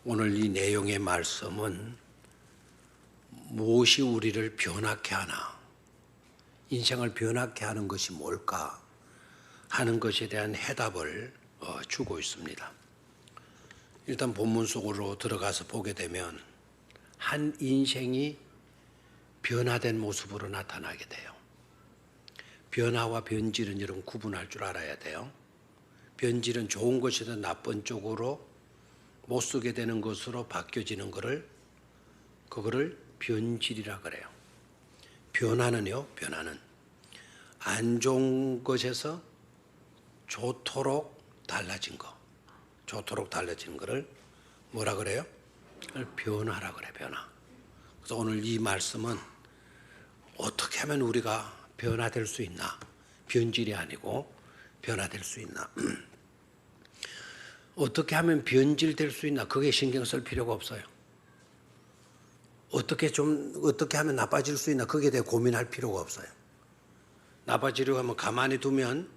오늘 이 내용의 말씀은 무엇이 우리를 변하게 하나, 인생을 변하게 하는 것이 뭘까 하는 것에 대한 해답을 주고 있습니다. 일단 본문 속으로 들어가서 보게 되면 한 인생이 변화된 모습으로 나타나게 돼요. 변화와 변질은 여러분 구분할 줄 알아야 돼요. 변질은 좋은 것이든 나쁜 쪽으로 못 쓰게 되는 것으로 바뀌어지는 그거를 변질이라 그래요. 변화는요, 변화는 안 좋은 것에서 좋도록 달라진 거, 좋도록 달라지는 거를 뭐라 그래요? 변화라 그래, 변화. 그래서 오늘 이 말씀은 어떻게 하면 우리가 변화될 수 있나? 변질이 아니고 변화될 수 있나? 어떻게 하면 변질될 수 있나? 그게 신경 쓸 필요가 없어요. 어떻게 하면 나빠질 수 있나? 거기에 대해 고민할 필요가 없어요. 나빠지려고 하면 가만히 두면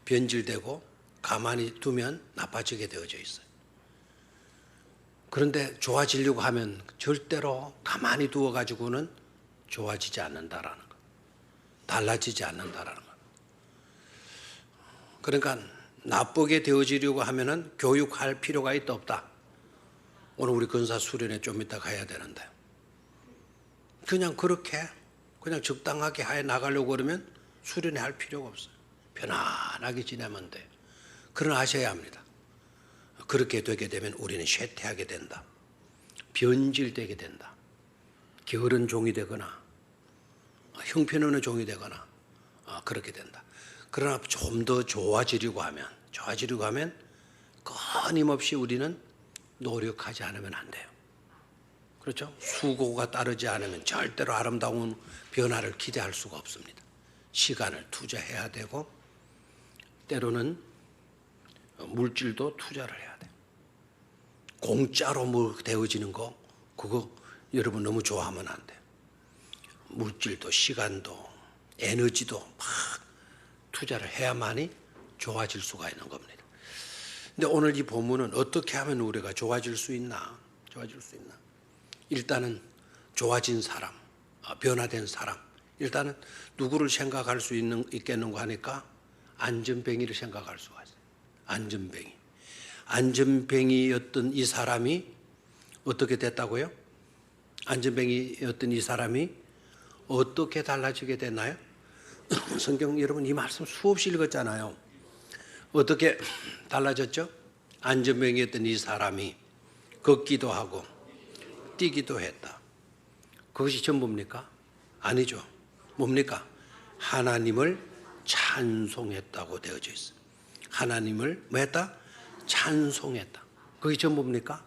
변질되고 가만히 두면 나빠지게 되어져 있어요. 그런데 좋아지려고 하면 절대로 가만히 두어가지고는 좋아지지 않는다라는 거. 달라지지 않는다라는 거. 그러니까 나쁘게 되어지려고 하면은 교육할 필요가 있다 없다. 오늘 우리 근사 수련회 좀 이따 가야 되는데 그냥 그렇게 그냥 적당하게 해 나가려고 그러면 수련회 할 필요가 없어요. 편안하게 지내면 돼요. 그러나 아셔야 합니다. 그렇게 되게 되면 우리는 쇠퇴하게 된다. 변질되게 된다. 게으른 종이 되거나 형편없는 종이 되거나 그렇게 된다. 그러나 좀 더 좋아지려고 하면 끊임없이 우리는 노력하지 않으면 안 돼요. 그렇죠? 수고가 따르지 않으면 절대로 아름다운 변화를 기대할 수가 없습니다. 시간을 투자해야 되고 때로는 물질도 투자를 해야 돼요. 공짜로 뭐 되어지는 거 그거 여러분 너무 좋아하면 안 돼요. 물질도 시간도 에너지도 막 투자를 해야만이 좋아질 수가 있는 겁니다. 근데 오늘 이 본문은 어떻게 하면 우리가 좋아질 수 있나? 일단은 좋아진 사람, 변화된 사람. 일단은 누구를 생각할 수 있겠는가 하니까 안전뱅이를 생각할 수가 있어요. 안전뱅이였던 이 사람이 어떻게 됐다고요? 안전뱅이였던 이 사람이 어떻게 달라지게 됐나요? 성경 여러분 이 말씀 수없이 읽었잖아요. 어떻게 달라졌죠? 안전뱅이였던 이 사람이 걷기도 하고 뛰기도 했다. 그것이 전부입니까? 아니죠. 뭡니까? 하나님을 찬송했다고 되어져 있어요. 하나님을 뭐 했다? 찬송했다. 그게 전부입니까?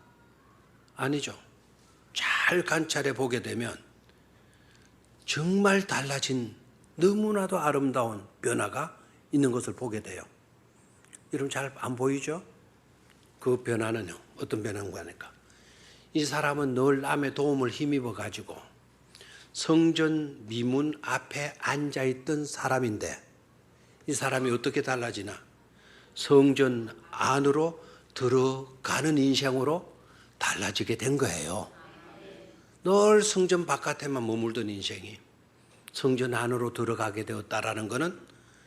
아니죠. 잘 관찰해 보게 되면 정말 달라진 너무나도 아름다운 변화가 있는 것을 보게 돼요. 여러분 잘 안 보이죠? 그 변화는요. 어떤 변화인가 하니까 이 사람은 늘 남의 도움을 힘입어 가지고 성전 미문 앞에 앉아있던 사람인데 이 사람이 어떻게 달라지나? 성전 안으로 들어가는 인생으로 달라지게 된 거예요. 늘 성전 바깥에만 머물던 인생이 성전 안으로 들어가게 되었다라는 것은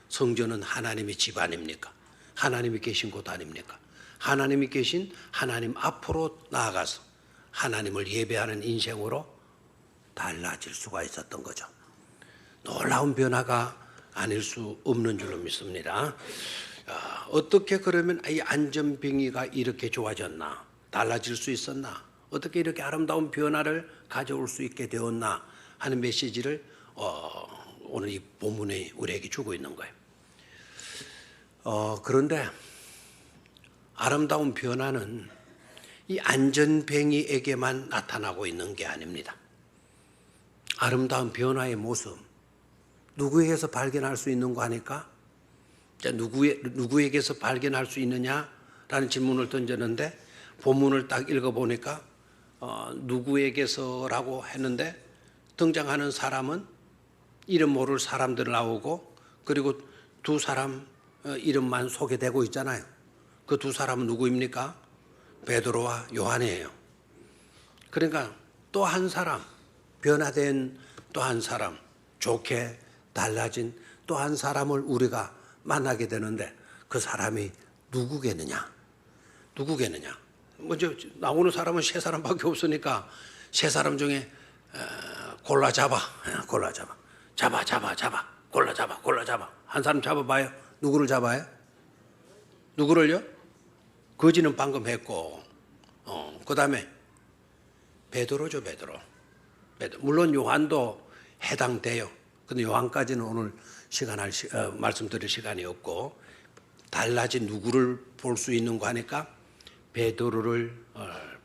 성전은 하나님의 집 아닙니까? 하나님이 계신 곳 아닙니까? 하나님이 계신 하나님 앞으로 나아가서 하나님을 예배하는 인생으로 달라질 수가 있었던 거죠. 놀라운 변화가 아닐 수 없는 줄로 믿습니다. 어떻게 그러면 이 안전뱅이가 이렇게 좋아졌나? 달라질 수 있었나? 어떻게 이렇게 아름다운 변화를 가져올 수 있게 되었나? 하는 메시지를 오늘 이 본문에 우리에게 주고 있는 거예요. 그런데 아름다운 변화는 이 안전뱅이에게만 나타나고 있는 게 아닙니다. 아름다운 변화의 모습 누구에게서 발견할 수 있는가 하니까 누구에게서 발견할 수 있느냐라는 질문을 던졌는데 본문을 딱 읽어보니까 누구에게서라고 했는데 등장하는 사람은 이름 모를 사람들 나오고 그리고 두 사람 이름만 소개되고 있잖아요. 그 두 사람은 누구입니까? 베드로와 요한이에요. 그러니까 또 한 사람, 변화된 또 한 사람, 좋게 달라진 또 한 사람을 우리가 만나게 되는데 그 사람이 누구겠느냐? 누구겠느냐? 먼저 나오는 사람은 세 사람밖에 없으니까 세 사람 중에 골라 잡아. 골라 잡아. 한 사람 잡아봐요. 누구를 잡아요? 누구를요? 거지는 방금 했고, 그 다음에 베드로죠, 베드로. 물론 요한도 해당돼요. 근데 요한까지는 오늘 말씀드릴 시간이 없고, 달라진 누구를 볼 수 있는 거 하니까 베드로를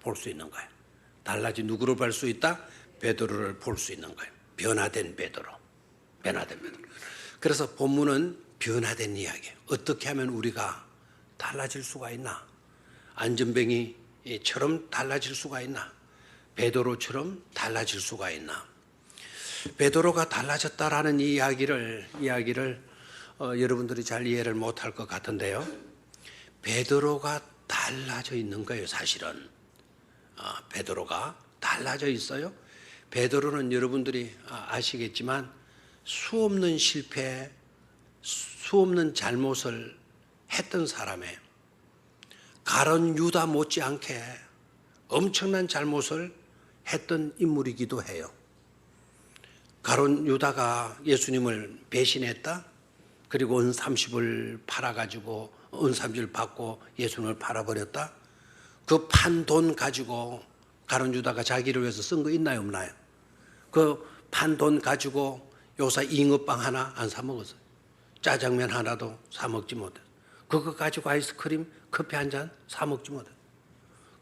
볼 수 있는 거예요. 달라진 누구를 볼 수 있다? 베드로를 볼 수 있는 거예요. 변화된 베드로. 그래서 본문은 변화된 이야기예요. 어떻게 하면 우리가 달라질 수가 있나? 안전뱅이처럼 달라질 수가 있나? 베드로처럼 달라질 수가 있나? 베드로가 달라졌다라는 이야기를 여러분들이 잘 이해를 못할 것 같은데요. 베드로가 달라져 있는 거예요, 사실은. 베드로가 달라져 있어요. 베드로는 여러분들이 아시겠지만 수없는 실패, 수없는 잘못을 했던 사람이에요. 가룟 유다 못지않게 엄청난 잘못을 했던 인물이기도 해요. 가룟 유다가 예수님을 배신했다. 그리고 은 30을 팔아가지고 은 30을 받고 예수님을 팔아버렸다. 그 판 돈 가지고 가룟 유다가 자기를 위해서 쓴 거 있나요, 없나요? 그 판 돈 가지고 요사 잉어빵 하나 안 사 먹었어요. 짜장면 하나도 사 먹지 못했어요. 그거 가지고 아이스크림, 커피 한 잔 사 먹지 못했어요.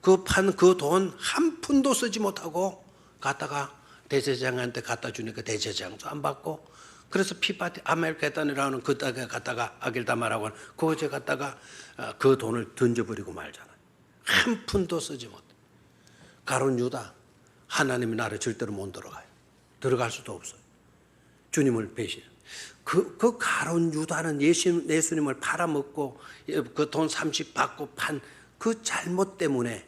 그 돈 한 푼도 쓰지 못하고 갖다가 대제사장한테 갖다 주니까 대제사장도 안 받고, 그래서 피파티 아멜케탄이라는 그 땅에 갖다가 아길다마라고 하는 그곳에 갖다가 그 돈을 던져버리고 말잖아요. 한 푼도 쓰지 못해. 가룟 유다, 하나님의 나라 절대로 못 들어가요. 들어갈 수도 없어요. 주님을 배신. 그 가룟 유다는 예수님을 팔아먹고 그 돈 30 받고 판 그 잘못 때문에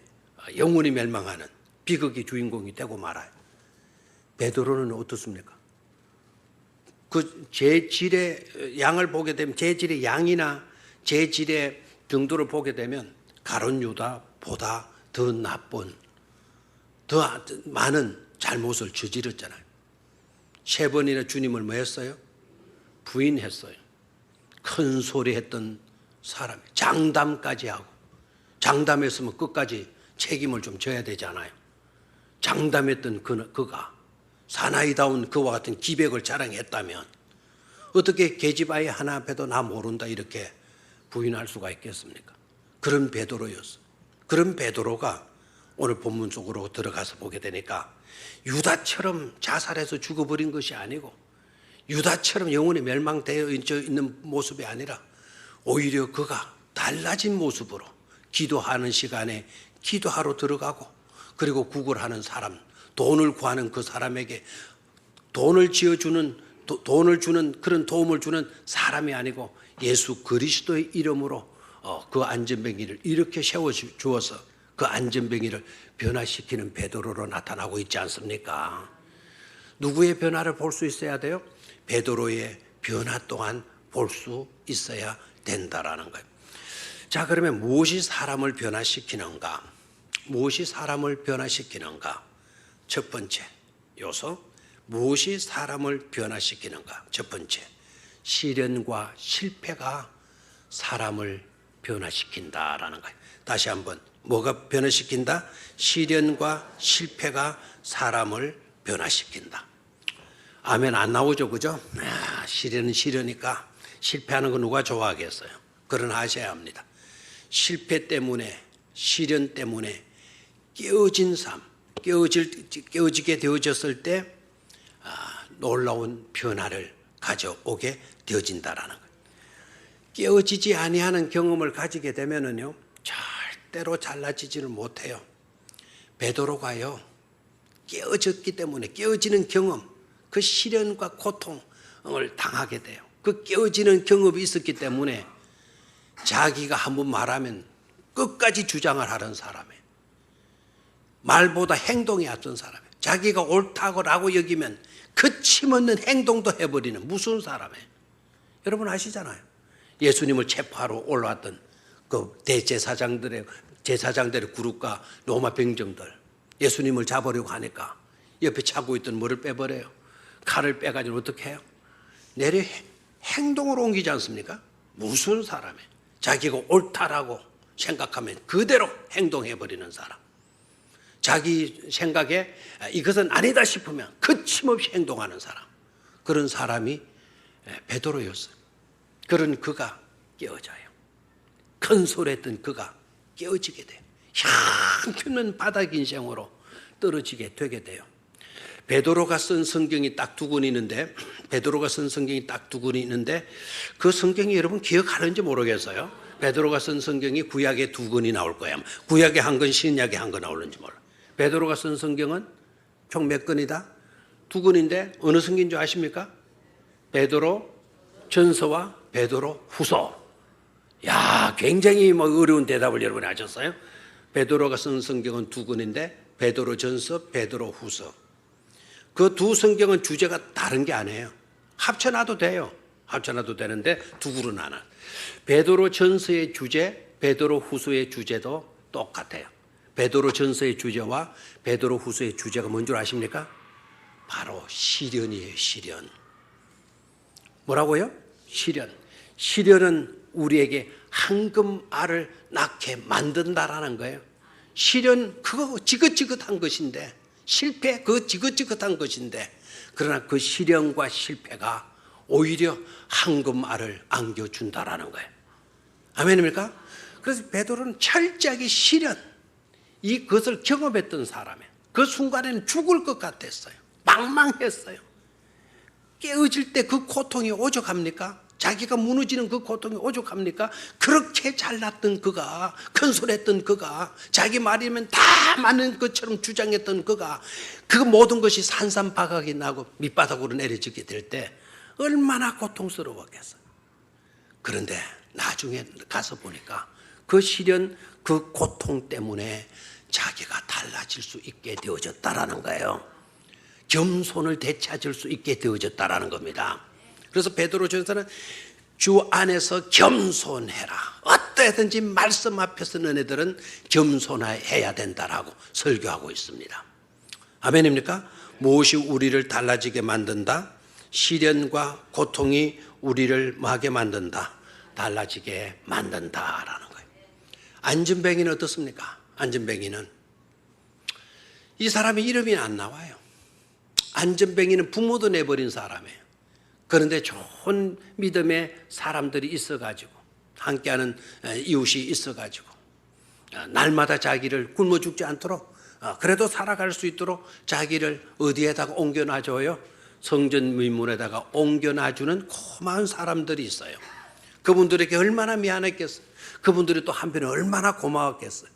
영원히 멸망하는 비극의 주인공이 되고 말아요. 베드로는 어떻습니까? 그 재질의 양을 보게 되면, 재질의 양이나 재질의 정도를 보게 되면 가룟 유다보다 더 나쁜, 더 많은 잘못을 저질렀잖아요. 3번이나 주님을 뭐 했어요? 부인했어요. 큰 소리 했던 사람이 장담까지 하고, 장담했으면 끝까지 책임을 좀 져야 되잖아요. 장담했던 그가 사나이다운 그와 같은 기백을 자랑했다면 어떻게 계집아이 하나 앞에도 나 모른다 이렇게 부인할 수가 있겠습니까? 그런 베드로였어. 그런 베드로가 오늘 본문 속으로 들어가서 보게 되니까 유다처럼 자살해서 죽어버린 것이 아니고, 유다처럼 영원히 멸망되어 있는 모습이 아니라 오히려 그가 달라진 모습으로 기도하는 시간에 기도하러 들어가고, 그리고 구걸하는 사람, 돈을 구하는 그 사람에게 돈을 주는 그런 도움을 주는 사람이 아니고 예수 그리스도의 이름으로 그 안전뱅이를 이렇게 세워주어서 그 안전뱅이를 변화시키는 베드로로 나타나고 있지 않습니까? 누구의 변화를 볼 수 있어야 돼요? 베드로의 변화 또한 볼 수 있어야 된다라는 거예요. 자, 그러면 무엇이 사람을 변화시키는가? 무엇이 사람을 변화시키는가? 첫 번째 요소, 무엇이 사람을 변화시키는가? 첫 번째, 시련과 실패가 사람을 변화시킨다라는 거예요. 다시 한번, 뭐가 변화시킨다? 시련과 실패가 사람을 변화시킨다. 아멘 안 나오죠, 그죠? 시련은 시련이니까 실패하는 거 누가 좋아하겠어요? 그러나 하셔야 합니다. 실패 때문에, 시련 때문에 깨어진 삶, 깨어지게 되어졌을 때 놀라운 변화를 가져오게 되어진다라는 거예요. 깨어지지 아니하는 경험을 가지게 되면은요, 절대로 잘나지지를 못해요. 베드로가요, 깨어졌기 때문에 깨어지는 경험, 그 시련과 고통을 당하게 돼요. 그 깨어지는 경험이 있었기 때문에 자기가 한번 말하면 끝까지 주장을 하는 사람이에요. 말보다 행동이 앞선 사람이에요. 자기가 옳다고라고 여기면 거침없는 행동도 해버리는 무서운 사람이에요. 여러분 아시잖아요. 예수님을 체포하러 올라왔던 그 대제사장들의 그룹과 로마 병정들, 예수님을 잡으려고 하니까 옆에 차고 있던 뭐를 빼버려요. 칼을 빼가지고 어떻게 해요? 내려 행동으로 옮기지 않습니까? 무슨 사람이에요. 자기가 옳다라고 생각하면 그대로 행동해버리는 사람. 자기 생각에 이것은 아니다 싶으면 거침없이 행동하는 사람. 그런 사람이 베드로였어요. 그런 그가 깨어져요. 큰소리했던 그가 깨어지게 돼요. 형편없는 바닥 인생으로 떨어지게 되게 돼요. 베드로가 쓴 성경이 딱 두 권 있는데 그 성경이 여러분 기억하는지 모르겠어요. 베드로가 쓴 성경이 구약에 두 권이 나올 거예요. 구약에 한 권, 신약에 한 권 나오는지 몰라요. 베드로가 쓴 성경은 총 몇 권이다? 두 권인데 어느 성경인 줄 아십니까? 베드로 전서와 베드로 후서. 야, 굉장히 어려운 대답을 여러분이 하셨어요. 베드로가 쓴 성경은 두 권인데 베드로 전서, 베드로 후서. 그 두 성경은 주제가 다른 게 아니에요. 합쳐놔도 돼요. 합쳐놔도 되는데 두 그룹 나눠. 베드로 전서의 주제, 베드로 후서의 주제도 똑같아요. 베드로 전서의 주제와 베드로 후서의 주제가 뭔 줄 아십니까? 바로 시련이에요. 시련. 뭐라고요? 시련. 시련은 우리에게 황금알을 낳게 만든다라는 거예요. 시련 그거 지긋지긋한 것인데, 실패 그거 지긋지긋한 것인데, 그러나 그 시련과 실패가 오히려 황금알을 안겨준다라는 거예요. 아멘입니까? 그래서 베드로는 철저하게 시련, 이것을 경험했던 사람이에요. 그 순간에는 죽을 것 같았어요. 망망했어요. 깨어질 때 그 고통이 오죽합니까? 자기가 무너지는 그 고통이 오죽합니까? 그렇게 잘났던 그가, 큰소리했던 그가, 자기 말이면 다 맞는 것처럼 주장했던 그가, 그 모든 것이 산산바각이 나고 밑바닥으로 내려지게 될 때 얼마나 고통스러웠겠어요. 그런데 나중에 가서 보니까 그 시련, 그 고통 때문에 자기가 달라질 수 있게 되어졌다라는 거예요. 겸손을 되찾을 수 있게 되어졌다라는 겁니다. 그래서 베드로전서는 주 안에서 겸손해라. 어떠든지 말씀 앞에서 너네들은 겸손해야 된다라고 설교하고 있습니다. 아멘입니까? 무엇이 우리를 달라지게 만든다? 시련과 고통이 우리를 뭐하게 만든다? 달라지게 만든다라는 거예요. 안전뱅이는 어떻습니까? 안전뱅이는 이 사람의 이름이 안 나와요. 안전뱅이는 부모도 내버린 사람이에요. 그런데 좋은 믿음의 사람들이 있어가지고, 함께하는 이웃이 있어가지고, 날마다 자기를 굶어 죽지 않도록, 그래도 살아갈 수 있도록 자기를 어디에다가 옮겨놔줘요? 성전 민문에다가 옮겨놔주는 고마운 사람들이 있어요. 그분들에게 얼마나 미안했겠어요. 그분들이 또 한편에 얼마나 고마웠겠어요.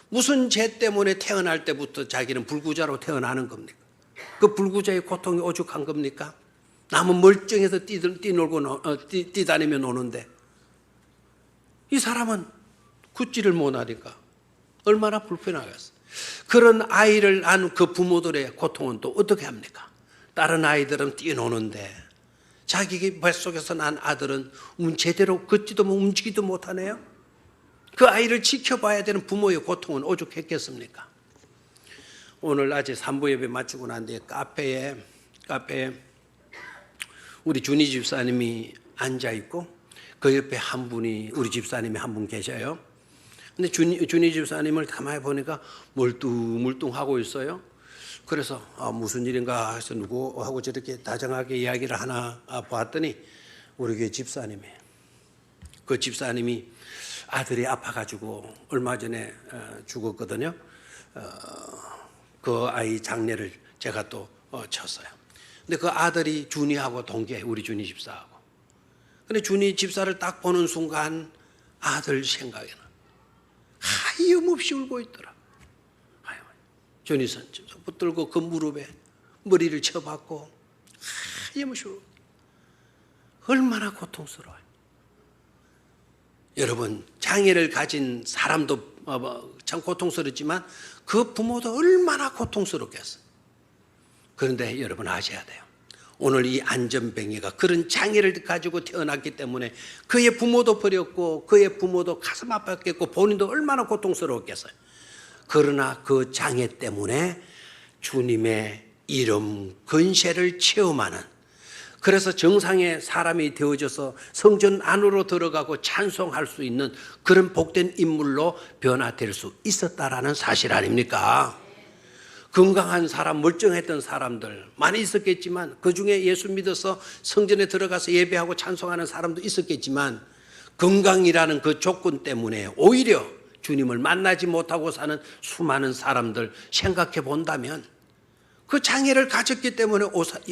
무슨 죄 때문에 태어날 때부터 자기는 불구자로 태어나는 겁니까? 그 불구자의 고통이 오죽한 겁니까? 남은 멀쩡해서 뛰다니며 노는데 이 사람은 굿지를 못하니까 얼마나 불편하겠어요. 그런 아이를 낳은 그 부모들의 고통은 또 어떻게 합니까? 다른 아이들은 뛰노는데 자기 뱃속에서 난 아들은 제대로 걷지도 움직이도 못하네요. 그 아이를 지켜봐야 되는 부모의 고통은 오죽했겠습니까? 오늘 아직 3부 예배 마치고 난 뒤에 카페에 우리 준희 집사님이 앉아있고 그 옆에 한 분이, 우리 집사님이 한 분 계셔요. 근데 준희 집사님을 가만히 보니까 멀뚱멀뚱하고 있어요. 그래서 무슨 일인가 해서 누구하고 저렇게 다정하게 이야기를 하나 보았더니 우리 교회 집사님이에요. 그 집사님이 아들이 아파가지고 얼마 전에 죽었거든요. 그 아이 장례를 제가 또 쳤어요. 근데 그 아들이 준이하고 동기에 우리 준이 집사하고. 근데 준이 집사를 딱 보는 순간 아들 생각이 나. 하염없이 울고 있더라. 준이 선 붙들고 그 무릎에 머리를 쳐박고 하염없이 울고. 얼마나 고통스러워요. 여러분, 장애를 가진 사람도 참 고통스럽지만 그 부모도 얼마나 고통스럽겠어요. 그런데 여러분 아셔야 돼요. 오늘 이 안전뱅이가 그런 장애를 가지고 태어났기 때문에 그의 부모도 버렸고 그의 부모도 가슴 아팠겠고 본인도 얼마나 고통스러웠겠어요. 그러나 그 장애 때문에 주님의 이름 권세를 체험하는, 그래서 정상의 사람이 되어져서 성전 안으로 들어가고 찬송할 수 있는 그런 복된 인물로 변화될 수 있었다라는 사실 아닙니까? 건강한 사람, 멀쩡했던 사람들 많이 있었겠지만 그중에 예수 믿어서 성전에 들어가서 예배하고 찬송하는 사람도 있었겠지만 건강이라는 그 조건 때문에 오히려 주님을 만나지 못하고 사는 수많은 사람들 생각해 본다면 그 장애를 가졌기 때문에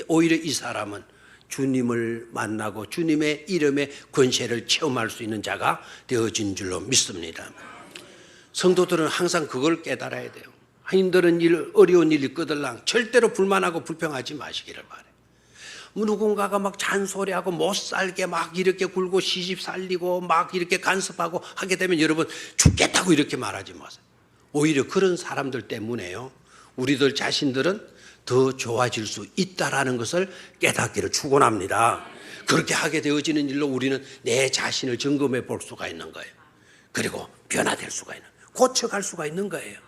오히려 이 사람은 주님을 만나고 주님의 이름의 권세를 체험할 수 있는 자가 되어진 줄로 믿습니다. 성도들은 항상 그걸 깨달아야 돼요. 힘든 일, 어려운 일이 있거들랑 절대로 불만하고 불평하지 마시기를 바래요. 누군가가 막 잔소리하고 못 살게 막 이렇게 굴고 시집 살리고 막 이렇게 간섭하고 하게 되면 여러분 죽겠다고 이렇게 말하지 마세요. 오히려 그런 사람들 때문에요, 우리들 자신들은 더 좋아질 수 있다라는 것을 깨닫기를 축원합니다. 그렇게 하게 되어지는 일로 우리는 내 자신을 점검해 볼 수가 있는 거예요. 그리고 변화될 수가 있는, 고쳐갈 수가 있는 거예요.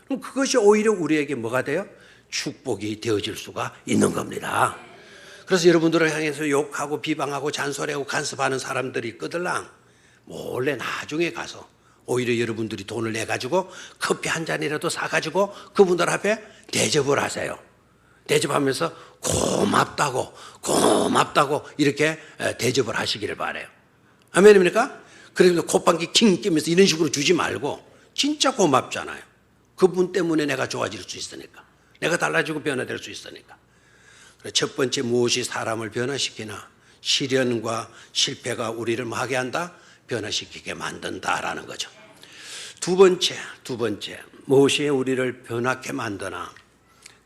그럼 그것이 오히려 우리에게 뭐가 돼요? 축복이 되어질 수가 있는 겁니다. 그래서 여러분들을 향해서 욕하고 비방하고 잔소리하고 간섭하는 사람들이 있거들랑 몰래 나중에 가서 오히려 여러분들이 돈을 내가지고 커피 한 잔이라도 사가지고 그분들 앞에 대접을 하세요. 대접하면서 고맙다고 이렇게 대접을 하시기를 바라요. 아멘입니까? 그래서 콧방귀 킹 끼면서 이런 식으로 주지 말고 진짜 고맙잖아요. 그분 때문에 내가 좋아질 수 있으니까, 내가 달라지고 변화될 수 있으니까. 첫 번째, 무엇이 사람을 변화시키나? 시련과 실패가 우리를 뭐하게 한다? 변화시키게 만든다라는 거죠. 두 번째, 무엇이 우리를 변하게 만드나?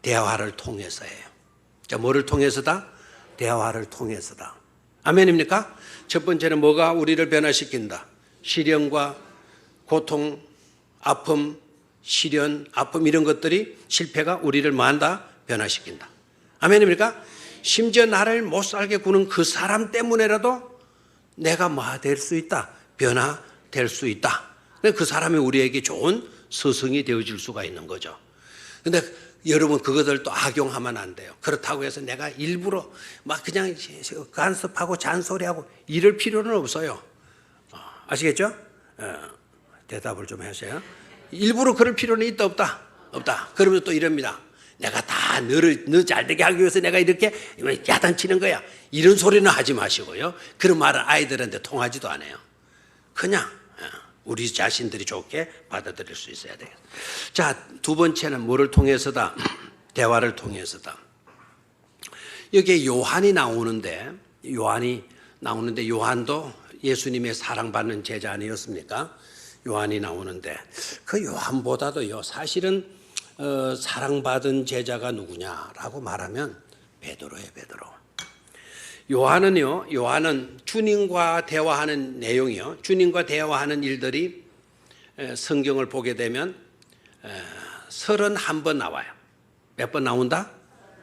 대화를 통해서예요. 자, 뭐를 통해서다? 대화를 통해서다. 아멘입니까? 첫 번째는 뭐가 우리를 변화시킨다? 시련과 고통, 아픔, 시련, 아픔 이런 것들이, 실패가 우리를 뭐한다? 변화시킨다. 아멘입니까? 심지어 나를 못 살게 구는 그 사람 때문에라도 내가 뭐 될 수 있다? 변화될 수 있다. 그 사람이 우리에게 좋은 스승이 되어줄 수가 있는 거죠. 근데 여러분 그것을 또 악용하면 안 돼요. 그렇다고 해서 내가 일부러 막 그냥 간섭하고 잔소리하고 이럴 필요는 없어요. 아시겠죠? 대답을 좀 하세요. 일부러 그럴 필요는 있다 없다? 없다. 그러면 또 이럽니다. 내가 다 너 잘되게 하기 위해서 내가 이렇게 야단치는 거야. 이런 소리는 하지 마시고요. 그런 말은 아이들한테 통하지도 않아요. 그냥 우리 자신들이 좋게 받아들일 수 있어야 돼요. 자, 두 번째는 뭐를 통해서다? 대화를 통해서다. 여기에 요한이 나오는데 요한도 예수님의 사랑받는 제자 아니었습니까? 요한이 나오는데 그 요한보다도요, 사실은 사랑받은 제자가 누구냐라고 말하면 베드로예요, 베드로. 요한은 주님과 대화하는 내용이요, 주님과 대화하는 일들이 성경을 보게 되면 31번 나와요. 몇 번 나온다?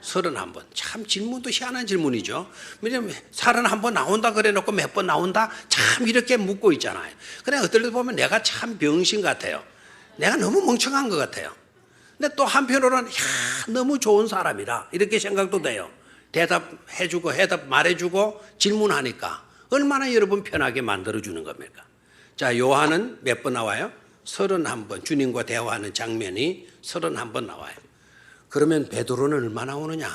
31번. 참 질문도 희한한 질문이죠. 왜냐하면 31번 나온다 그래 놓고 몇 번 나온다? 참 이렇게 묻고 있잖아요. 그래 어떨 때 보면 내가 참 병신 같아요. 내가 너무 멍청한 것 같아요. 근데 또 한편으로는 너무 좋은 사람이라 이렇게 생각도 돼요. 대답해주고 해답 말해주고 질문하니까 얼마나 여러분 편하게 만들어주는 겁니까? 자, 요한은 몇 번 나와요? 31번. 주님과 대화하는 장면이 31번 나와요. 그러면 베드로는 얼마나 오느냐?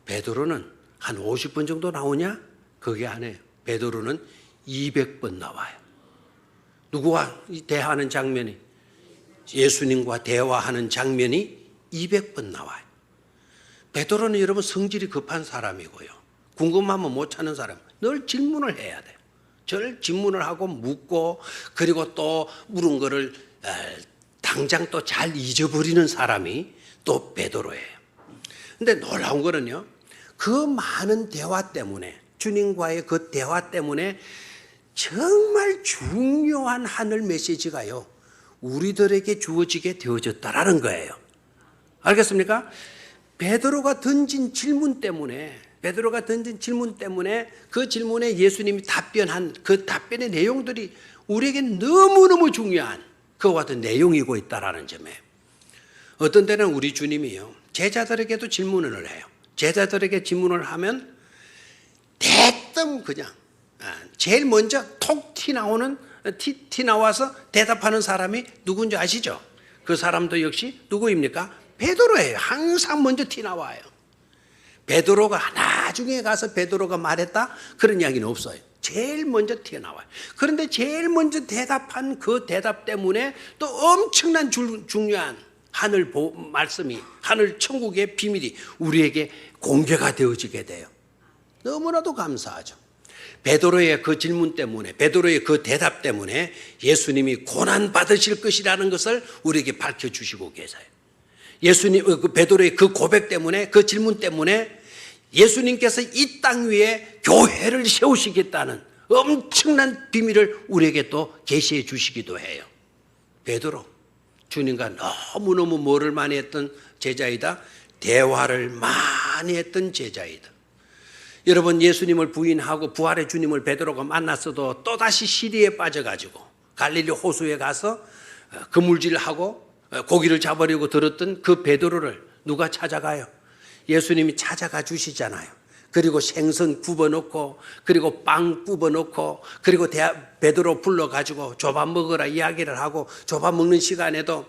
베드로는 한 50번 정도 나오냐? 그게 아니에요. 베드로는 200번 나와요. 누구와 대화하는 장면이? 예수님과 대화하는 장면이 200번 나와요. 베드로는 여러분 성질이 급한 사람이고요, 궁금하면 못 찾는 사람, 늘 질문을 해야 돼요. 늘 질문을 하고 묻고, 그리고 또 물은 거를 당장 또 잘 잊어버리는 사람이 또 베드로예요. 근데 놀라운 거는요, 그 많은 대화 때문에, 주님과의 그 대화 때문에 정말 중요한 하늘 메시지가요, 우리들에게 주어지게 되어졌다라는 거예요. 알겠습니까? 베드로가 던진 질문 때문에 그 질문에 예수님이 답변한 그 답변의 내용들이 우리에게 너무너무 중요한 그와 같은 내용이고 있다라는 점에, 어떤 때는 우리 주님이요 제자들에게도 질문을 해요. 제자들에게 질문을 하면 대뜸 그냥 제일 먼저 톡 티 나와서 대답하는 사람이 누군지 아시죠? 그 사람도 역시 누구입니까? 베드로예요. 항상 먼저 티 나와요. 베드로가 나중에 가서 베드로가 말했다 그런 이야기는 없어요. 제일 먼저 튀어나와요. 그런데 제일 먼저 대답한 그 대답 때문에 또 엄청난 중요한 하늘 말씀이, 하늘 천국의 비밀이 우리에게 공개가 되어지게 돼요. 너무나도 감사하죠. 베드로의 그 질문 때문에, 베드로의 그 대답 때문에 예수님이 고난 받으실 것이라는 것을 우리에게 밝혀주시고 계세요. 베드로의 그 고백 때문에, 그 질문 때문에 예수님께서 이 땅 위에 교회를 세우시겠다는 엄청난 비밀을 우리에게 또 계시해 주시기도 해요. 베드로, 주님과 너무너무 뭐를 많이 했던 제자이다. 대화를 많이 했던 제자이다. 여러분, 예수님을 부인하고 부활의 주님을 베드로가 만났어도 또다시 시리에 빠져가지고 갈릴리 호수에 가서 그물질하고 고기를 잡으려고 들었던 그 베드로를 누가 찾아가요? 예수님이 찾아가 주시잖아요. 그리고 생선 굽어놓고, 그리고 빵 굽어놓고, 그리고 베드로 불러가지고 조밥 먹으라 이야기를 하고, 조밥 먹는 시간에도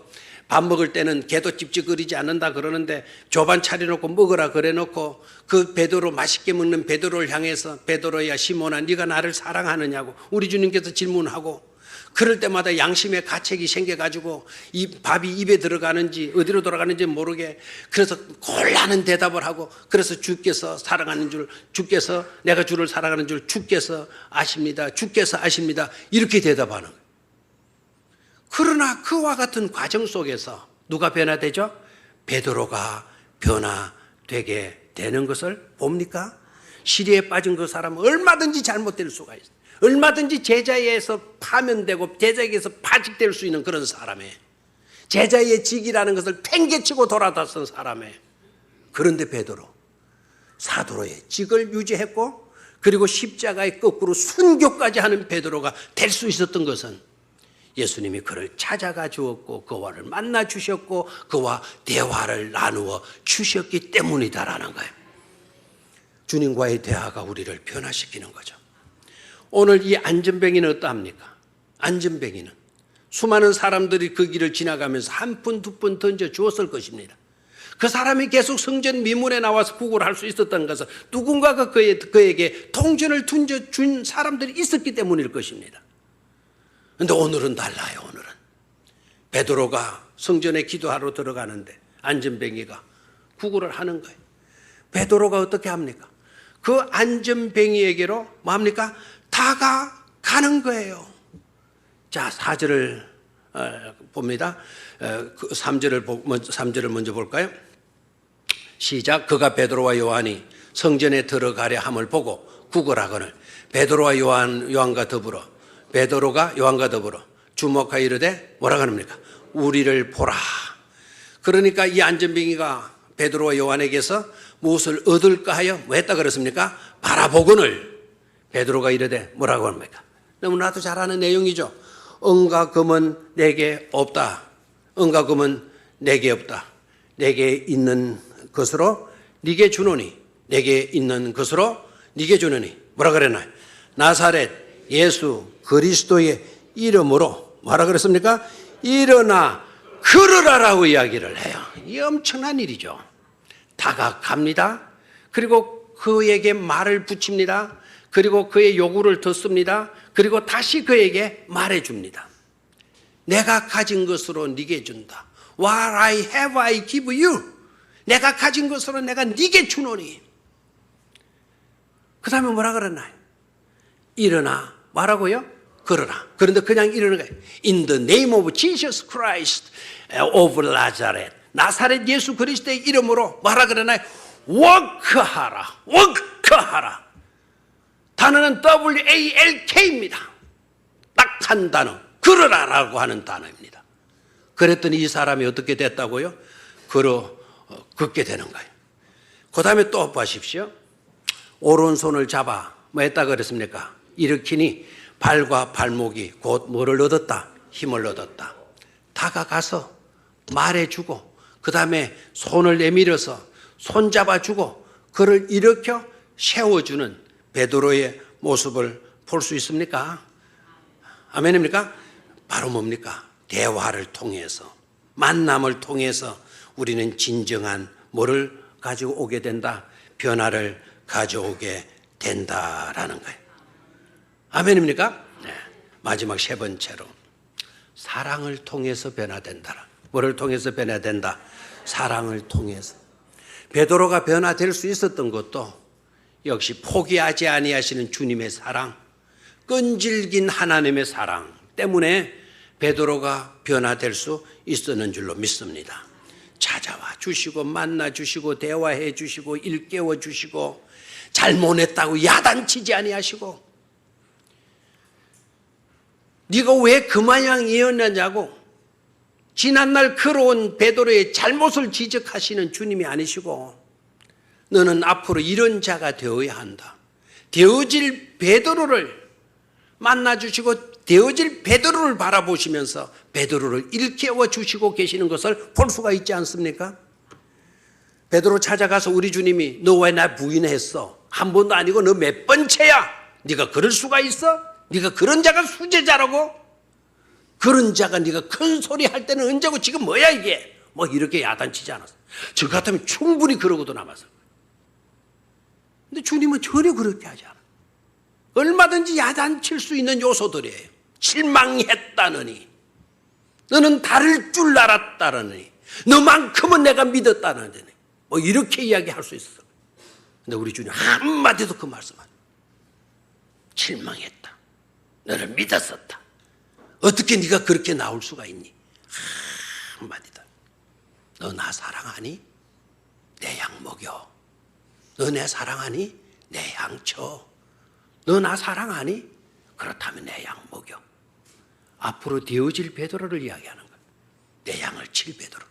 밥 먹을 때는 걔도 찝찝거리지 않는다 그러는데 조반 차려놓고 먹으라 그래놓고, 그 베드로 맛있게 먹는 베드로를 향해서 베드로야 시몬아 네가 나를 사랑하느냐고 우리 주님께서 질문하고, 그럴 때마다 양심의 가책이 생겨가지고 이 밥이 입에 들어가는지 어디로 돌아가는지 모르게, 그래서 곤란한 대답을 하고, 그래서 주께서 사랑하는 줄, 주께서 내가 주를 사랑하는 줄 주께서 아십니다, 주께서 아십니다 이렇게 대답하는 거예요. 그러나 그와 같은 과정 속에서 누가 변화되죠? 베드로가 변화되게 되는 것을 봅니까? 시리에 빠진 그 사람은 얼마든지 잘못될 수가 있어요. 얼마든지 제자에서 파면되고 제자에게서 파직될 수 있는 그런 사람이에요. 제자의 직이라는 것을 팽개치고 돌아다선 사람이에요. 그런데 베드로, 사도로의 직을 유지했고, 그리고 십자가의 거꾸로 순교까지 하는 베드로가 될 수 있었던 것은 예수님이 그를 찾아가 주었고 그와를 만나 주셨고 그와 대화를 나누어 주셨기 때문이다라는 거예요. 주님과의 대화가 우리를 변화시키는 거죠. 오늘 이 안전뱅이는 어떠합니까? 안전뱅이는 수많은 사람들이 그 길을 지나가면서 한 푼, 두 푼 던져 주었을 것입니다. 그 사람이 계속 성전 미문에 나와서 구걸을 할 수 있었던 것은 누군가가 그에게 통전을 준 사람들이 있었기 때문일 것입니다. 그런데 오늘은 달라요. 오늘은 베드로가 성전에 기도하러 들어가는데 안전뱅이가 구걸을 하는 거예요. 베드로가 어떻게 합니까? 그 안전뱅이에게로 뭐합니까? 다가가는 거예요. 자, 4절을 봅니다. 3절을 먼저 볼까요? 시작. 그가 베드로와 요한이 성전에 들어가려 함을 보고 구걸하거늘 베드로와 요한과 더불어 베드로가 요한과 더불어 주목하여 이르되 뭐라고 합니까? 우리를 보라. 그러니까 이 안전뱅이가 베드로와 요한에게서 무엇을 얻을까 하여 뭐 했다 그랬습니까? 바라보거늘 베드로가 이르되 뭐라고 합니까? 너무나도 잘 아는 내용이죠. 은과 금은 내게 없다. 은과 금은 내게 없다. 내게 있는 것으로 네게 주노니, 내게 있는 것으로 네게 주노니 뭐라 그랬나요? 나사렛 예수 그리스도의 이름으로 뭐라 그랬습니까? 일어나 걸으라라고 이야기를 해요. 이 엄청난 일이죠. 다가갑니다. 그리고 그에게 말을 붙입니다. 그리고 그의 요구를 듣습니다. 그리고 다시 그에게 말해줍니다. 내가 가진 것으로 네게 준다. What I have I give you. 내가 가진 것으로 내가 네게 주노니. 그 다음에 뭐라 그러나요? 일어나 뭐라고요? 걸어라. 그런데 그냥 일어나는 거예요. In the name of Jesus Christ of Nazareth. 나사렛 예수 그리스도의 이름으로 뭐라 그러나요? 워크하라. 워크하라. 단어는 WALK입니다. 딱 한 단어. 걸어라라고 하는 단어입니다. 그랬더니 이 사람이 어떻게 됐다고요? 걷게 되는 거예요. 그 다음에 또 보십시오. 오른손을 잡아 뭐 했다 그랬습니까? 일으키니 발과 발목이 곧 뭐를 얻었다? 힘을 얻었다. 다가가서 말해주고 그 다음에 손을 내밀어서 손잡아주고 그를 일으켜 세워주는 베드로의 모습을 볼 수 있습니까? 아멘입니까? 바로 뭡니까? 대화를 통해서 만남을 통해서 우리는 진정한 뭐를 가지고 오게 된다? 변화를 가져오게 된다라는 거예요. 아멘입니까? 네. 마지막 세 번째로 사랑을 통해서 변화된다. 뭐를 통해서 변화된다? 사랑을 통해서. 베드로가 변화될 수 있었던 것도 역시 포기하지 아니하시는 주님의 사랑, 끈질긴 하나님의 사랑 때문에 베드로가 변화될 수 있었는 줄로 믿습니다. 찾아와 주시고 만나 주시고 대화해 주시고 일깨워 주시고 잘못했다고 야단치지 아니하시고 네가 왜 그 모양이었느냐고 지난날 걸어온 베드로의 잘못을 지적하시는 주님이 아니시고 너는 앞으로 이런 자가 되어야 한다. 되어질 베드로를 만나주시고 되어질 베드로를 바라보시면서 베드로를 일깨워 주시고 계시는 것을 볼 수가 있지 않습니까? 베드로 찾아가서 우리 주님이 너 왜 나 부인했어? 한 번도 아니고 너 몇 번째야? 네가 그럴 수가 있어? 네가 그런 자가 수제자라고? 그런 자가 네가 큰 소리 할 때는 언제고 지금 뭐야 이게? 뭐 이렇게 야단치지 않았어. 저 같으면 충분히 그러고도 남았어. 근데 주님은 전혀 그렇게 하지 않아. 얼마든지 야단칠 수 있는 요소들이에요. 실망했다느니 너는 다를 줄 알았다느니 너만큼은 내가 믿었다느니 뭐 이렇게 이야기할 수 있어. 근데 우리 주님 한마디도 그 말씀 안 해요. 실망했다. 너를 믿었었다. 어떻게 네가 그렇게 나올 수가 있니? 한마디다. 너 나 사랑하니? 내 양 먹여. 너 내 사랑하니? 내 양 쳐. 너 나 사랑하니? 그렇다면 내 양 먹여. 앞으로 되어질 베드로를 이야기하는 거야. 내 양을 칠 베드로.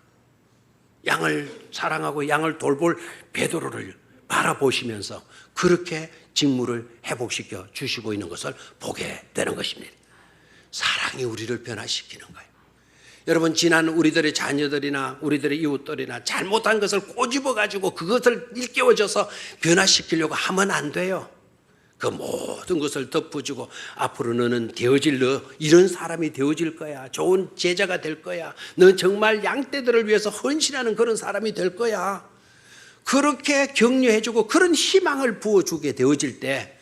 양을 사랑하고 양을 돌볼 베드로를 바라보시면서 그렇게 직무를 회복시켜 주시고 있는 것을 보게 되는 것입니다. 사랑이 우리를 변화시키는 거예요. 여러분 지난 우리들의 자녀들이나 우리들의 이웃들이나 잘못한 것을 꼬집어가지고 그것을 일깨워줘서 변화시키려고 하면 안 돼요. 그 모든 것을 덮어주고 앞으로 너는 되어질 너 이런 사람이 되어질 거야. 좋은 제자가 될 거야. 너 정말 양떼들을 위해서 헌신하는 그런 사람이 될 거야. 그렇게 격려해주고 그런 희망을 부어주게 되어질 때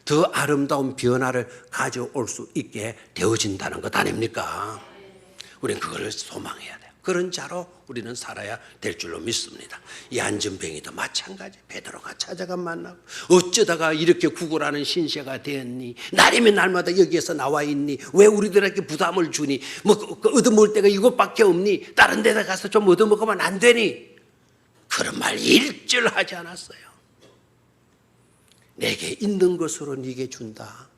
더 아름다운 변화를 가져올 수 있게 되어진다는 것 아닙니까? 우리는 그걸 소망해야 돼요. 그런 자로 우리는 살아야 될 줄로 믿습니다. 이 안전뱅이도 마찬가지. 베드로가 찾아가 만나고 어쩌다가 이렇게 구걸하는 신세가 되었니? 날이면 날마다 여기에서 나와 있니? 왜 우리들에게 부담을 주니? 뭐 얻어먹을 데가 이것밖에 없니? 다른 데다 가서 좀 얻어먹으면 안 되니? 그런 말 일절 하지 않았어요. 내게 있는 것으로 네게 준다.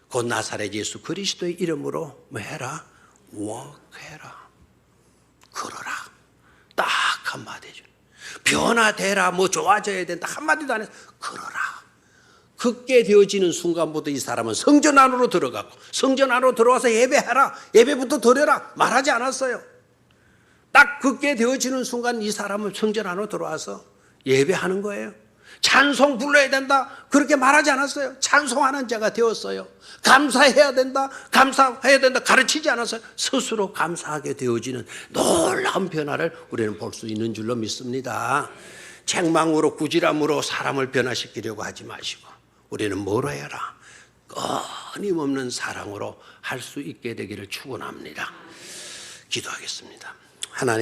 곧 나사렛 예수 그리스도의 이름으로 뭐 해라? walk해라. 걸어라. 딱 한마디 해줘. 변화되라. 뭐 좋아져야 된다. 한마디도 안 해서 걸어라. 걷게 되어지는 순간부터 이 사람은 성전 안으로 들어가고 성전 안으로 들어와서 예배하라. 예배부터 드려라. 말하지 않았어요. 딱 걷게 되어지는 순간 이 사람은 성전 안으로 들어와서 예배하는 거예요. 찬송 불러야 된다. 그렇게 말하지 않았어요. 찬송하는 자가 되었어요. 감사해야 된다. 감사해야 된다. 가르치지 않았어요. 스스로 감사하게 되어지는 놀라운 변화를 우리는 볼 수 있는 줄로 믿습니다. 책망으로 꾸지람으로 사람을 변화시키려고 하지 마시고 우리는 뭐로 해라? 끊임없는 사랑으로 할 수 있게 되기를 축원합니다. 기도하겠습니다. 하나님